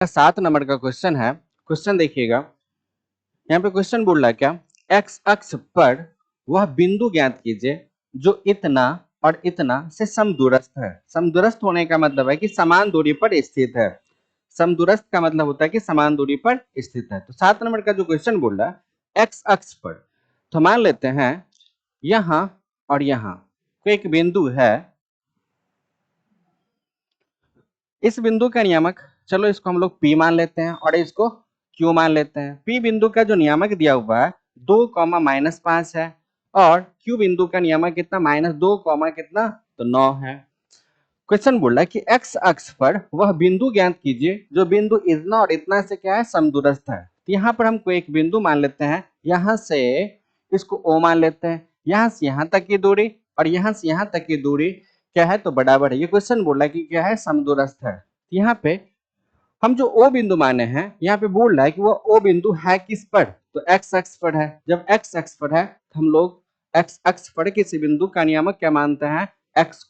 7 number का question है। Question देखिएगा, यहाँ पे क्वेश्चन बोल रहा है क्या, एक्स अक्ष पर वह बिंदु ज्ञात कीजिए जो इतना और इतना से समदूरस्थ है। समदूरस्थ होने का मतलब है कि समान दूरी पर स्थित है। समदूरस्थ का मतलब होता है कि समान दूरी पर स्थित है। तो 7 नंबर का जो क्वेश्चन बोल रहा है एक्स अक्ष पर, तो मान लेते हैं यहां और यहां कोई एक बिंदु है। इस बिंदु का नियामक, चलो इसको हम लोग P मान लेते हैं और इसको Q मान लेते हैं। P बिंदु का जो नियामक दिया हुआ है 2,-5 है और Q बिंदु का नियामक कितना -2, कितना तो 9 है। क्वेश्चन बोल रहा है कि x अक्ष पर वह बिंदु ज्ञात कीजिए जो बिंदु इतना और इतना से क्या है, समदूरस्थ है। तो यहाँ पर हमको एक बिंदु मान लेते हैं, यहाँ से इसको O मान लेते हैं, यहाँ से यहाँ तक की दूरी और यहाँ से यहाँ तक की दूरी क्या है, तो बराबर है। ये क्वेश्चन बोल रहा है कि क्या है, समदूरस्थ है। यहाँ पे हम जो O बिंदु माने हैं, यहाँ पे बोल रहा है कि वो O बिंदु है किस पर, तो x अक्ष पर है। जब x अक्ष पर है तो हम लोग x अक्ष पर किसी बिंदु का नियामक क्या मानते हैं, x,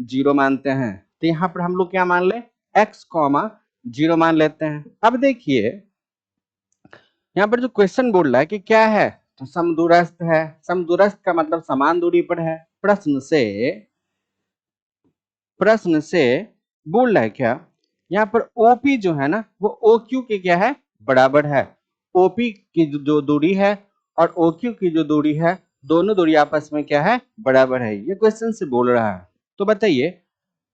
0 मानते हैं। तो यहाँ पर हम लोग क्या मान ले, x, 0 मान लेते हैं। अब देखिए यहाँ पर जो क्वेश्चन बोल रहा है कि क्या है, तो समदूरस्थ है। समदूरस्थ का मतलब समान दूरी पर है। प्रश्न से बोल रहा है क्या, यहाँ पर OP जो है ना वो OQ के क्या है, बराबर है। OP की जो दूरी है और OQ की जो दूरी है, दोनों दूरी आपस में क्या है, बराबर है। ये क्वेश्चन से बोल रहा है। तो बताइए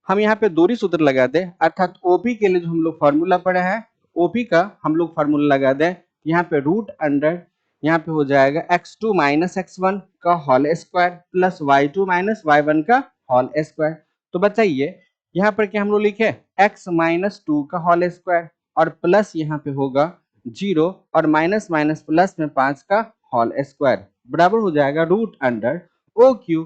हम यहाँ पे दूरी सूत्र लगा दें, अर्थात OP के लिए जो हम लोग फॉर्मूला पढ़े हैं, OP का हम लोग फॉर्मूला लगा दें। यहाँ पे रूट अंडर, यहाँ पे हो जाएगा x2 - x1 का whole square plus y2 - y1 का होल स्क्वायर। तो बताइए यहाँ पर क्या हम लोग लिखे, x - 2 का होल स्क्वायर और प्लस यहाँ पे होगा 0 और माइनस माइनस प्लस में 5 का होल स्क्वायर बराबर हो जाएगा रूट अंडर OQ।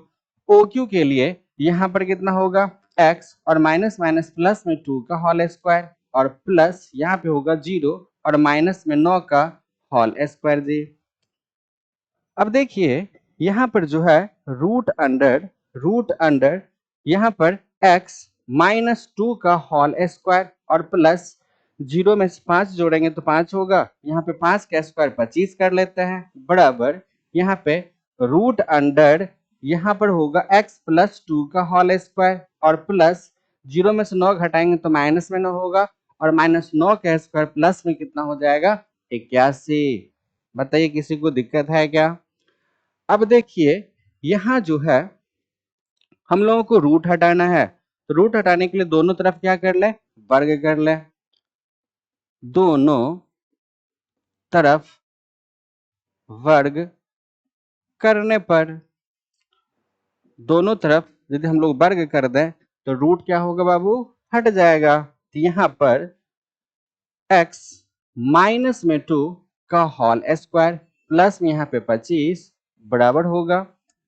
OQ के लिए यहाँ पर कितना होगा, x और माइनस माइनस प्लस में 2 का होल स्क्वायर और प्लस यहाँ पे होगा 0 और माइनस में 9 का होल स्क्वायर जी। अब देखिए यहाँ पर जो है रूट अंडर यहाँ पर x -2 का होल स्क्वायर और प्लस 0 में से 5 जोड़ेंगे तो 5 होगा, यहाँ पे 5 का स्क्वायर 25 कर लेते हैं बराबर यहाँ पे रूट अंडर यहाँ पर होगा x + 2 का होल स्क्वायर और प्लस 0 में से 9 घटाएंगे तो माइनस में 9 होगा और -9 का स्क्वायर प्लस में कितना हो जाएगा, 81। बताइए किसी को दिक्कत है क्या। अब देखिए यहाँ जो है हम लोगों को रूट हटाना है, तो रूट हटाने के लिए दोनों तरफ क्या कर ले, वर्ग कर ले। दोनों तरफ वर्ग करने पर, दोनों तरफ यदि हम लोग वर्ग कर दें तो रूट क्या होगा बाबू, हट जाएगा। तो यहाँ पर x -2 का होल स्क्वायर प्लस में यहाँ पे 25 बराबर होगा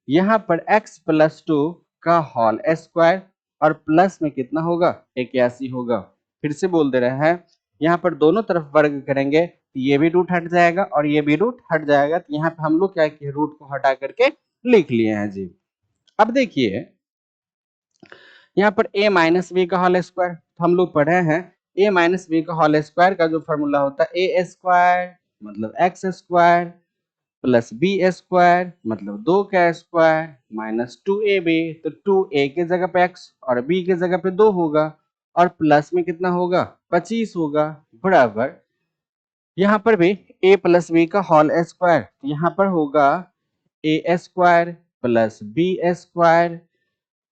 यहाँ पर x + 2 का होल स्क्वायर और प्लस में कितना होगा, 81 होगा। फिर से बोल दे रहे हैं, यहाँ पर दोनों तरफ वर्ग करेंगे तो ये भी रूट हट जाएगा और ये भी रूट हट जाएगा। तो यहाँ पे हम लोग क्या किए, रूट को हटा करके लिख लिए हैं जी। अब देखिए यहाँ पर a - b का होल स्क्वायर, तो हम लोग पढ़े हैं a - b का होल स्क्वायर का जो फॉर्मूला होता है a स्क्वायर मतलब x square plus b square मतलब 2 का स्क्वायर माइनस 2ab, तो 2a के जगह पे x और b के जगह पे 2 होगा और प्लस में कितना होगा, 25 होगा बराबर यहाँ पर भी a + b का होल स्क्वायर, यहाँ पर होगा a square plus b square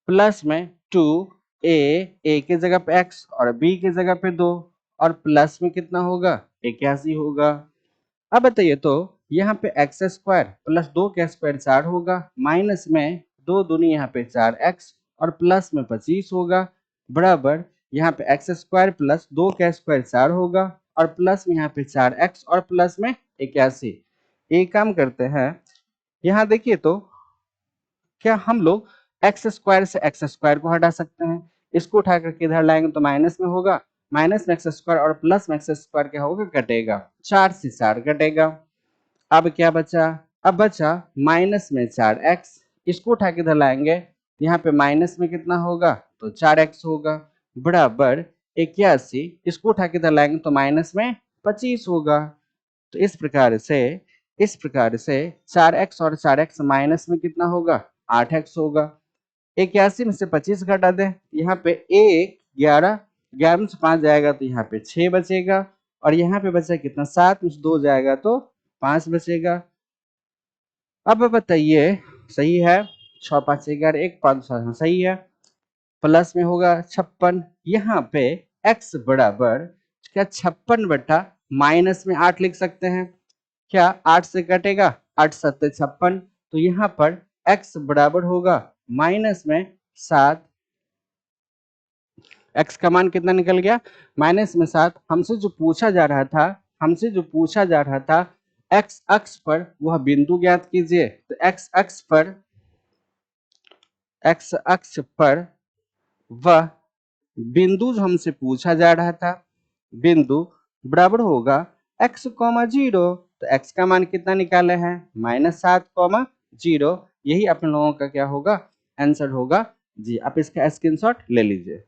plus में 2a के जगह पे x और b के जगह पे 2 और प्लस में कितना होगा, 81 होगा। अब बताइए तो यहाँ पे x स्क्वायर प्लस 2 का स्क्वायर 4 होगा, माइनस में 2 दूनी यहाँ पे 4x और प्लस में 25 होगा बराबर यहाँ पे x स्क्वायर प्लस 2 का स्क्वायर 4 होगा और प्लस में यहाँ पे 4x और प्लस में 81। एक काम करते हैं, यहाँ देखिए तो क्या हम लोग x स्क्वायर से x स्क्वायर को हटा सकते हैं, इसको उठा करके इधर लाएंगे तो माइनस में होगा, माइनस में x स्क्वायर और प्लस में x स्क्वायर क्या होगा, कटेगा, 4 से 4 कटेगा। अब क्या बचा, अब बचा माइनस में 4x, इसको उठा के इधर लाएंगे, यहाँ पे माइनस में कितना होगा, तो 4x होगा बराबर 81, इसको उठा के इधर लाएंगे तो माइनस में 25 होगा। तो इस प्रकार से 4x और 4x माइनस में कितना होगा, 8x होगा। 81 में से 25 घटा दें, यहाँ पे 1 11, 11 में से 5 जाएगा तो यहाँ पे 6 बचेगा, और यहाँ पे बचा कितना, 7 में से 2 जाएगा तो 5 बचेगा। अब बताइए, सही है, 6 5 11 1 5 7, सही है। प्लस में होगा 56, यहाँ पे x बराबर क्या 56 बटा माइनस में 8 लिख सकते हैं क्या, 8 से कटेगा, 8 7 56, तो यहाँ पर x बराबर होगा माइनस में 7। x का मान कितना निकल गया, माइनस में 7। हमसे जो पूछा जा रहा था x अक्ष पर वह बिंदु ज्ञात कीजिए। तो x अक्ष पर वह बिंदु जो हमसे पूछा जा रहा था, बिंदु बराबर होगा x, 0। तो x का मान कितना निकाले हैं, -7, 0। यही अपन लोगों का क्या होगा, आंसर होगा जी। आप इसका स्क्रीनशॉट ले लीजिए।